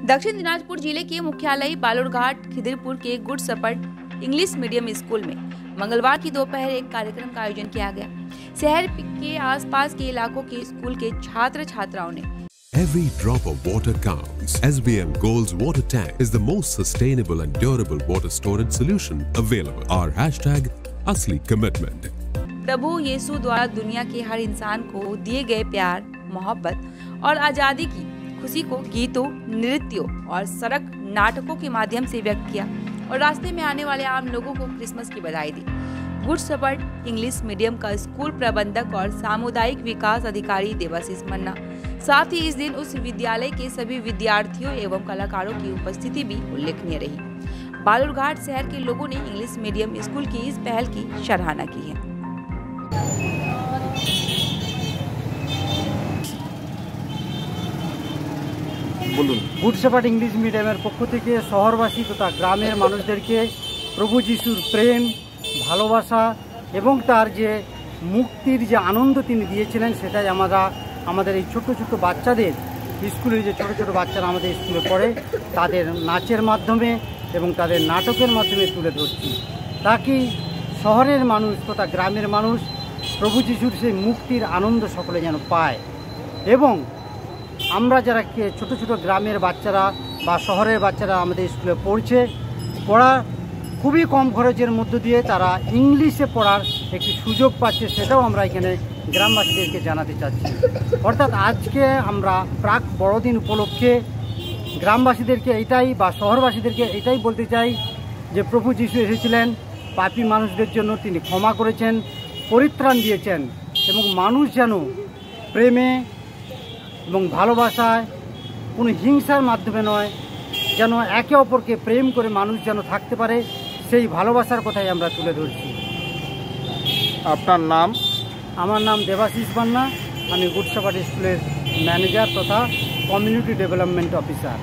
दक्षिण दिनाजपुर जिले के मुख्यालय बालूरघाट खिदिरपुर के गुड शपर्ड इंग्लिश मीडियम स्कूल में मंगलवार की दोपहर एक कार्यक्रम का आयोजन किया गया। शहर के आसपास के इलाकों के स्कूल के छात्र छात्राओं ने Every drop of water counts. SBM Gold's water tank is the most sustainable and durable water storage solution available. Our hashtag असली commitment. प्रभु यीशु द्वारा दुनिया के हर इंसान को दिए गए प्यार, मोहब्बत और आजादी की खुशी को गीतों, नृत्यों और सड़क नाटकों के माध्यम से व्यक्त किया और रास्ते में आने वाले आम लोगों को क्रिसमस की बधाई दी। गुड शपर्ड इंग्लिश मीडियम का स्कूल प्रबंधक और सामुदायिक विकास अधिकारी देवाशीष मन्ना साथ ही इस दिन उस विद्यालय के सभी विद्यार्थियों एवं कलाकारों की उपस्थिति भी उल्लेखनीय रही। बालूरघाट शहर के लोगों ने इंग्लिश मीडियम स्कूल की इस पहल की सराहना की है। गुड शपर्ड इंग्लिश मीडियमेर पक्ष থেকে শহরবাসী তথা গ্রামের মানুষদেরকে প্রভু যিশুর প্রেম, ভালোবাসা এবং তার যে মুক্তির যে আনন্দ তিনি দিয়েছিলেন সেটাই আমরা আমাদের এই ছোট ছোট বাচ্চাদের স্কুলের যে ছোট ছোট বাচ্চারা আমাদের স্কুলে পড়ে তাদের নাচের মাধ্যমে এবং তাদের নাটকের মাধ্যমে তুলে ধরছি, তাকে শহরের মানুষ তথা গ্রামের মানুষ প্রভু যিশুর সেই মুক্তির আনন্দ সকলে যেন পায়। এবং আমরা যারা ছোট ছোট গ্রামের বাচ্চারা বা শহরের বাচ্চারা আমাদের স্কুলে পড়া খুবই কম খরচের মধ্য দিয়ে তারা ইংলিশে পড়ার একটি সুযোগ পাচ্ছে, সেটাও আমরা এখানে গ্রামবাসীদেরকে জানাতে চাচ্ছি। অর্থাৎ আজকে আমরা প্রাক বড়দিন উপলক্ষে গ্রামবাসীদেরকে এটাই বা শহরবাসীদেরকে এটাই বলতে চাই যে প্রভু যিশু এসেছিলেন পাপী মানুষদের জন্য, তিনি ক্ষমা করেছেন, পরিত্রাণ দিয়েছেন এবং মানুষ যেন প্রেমে এবং ভালোবাসায় কোনো হিংসার মাধ্যমে নয়, যেন একে অপরকে প্রেম করে মানুষ যেন থাকতে পারে, সেই ভালোবাসার কথাই আমরা তুলে ধরছি। আপনার নাম? আমার নাম দেবাশিস মান্না, আমি গুড শপার্ড স্কুলের ম্যানেজার তথা কমিউনিটি ডেভেলপমেন্ট অফিসার।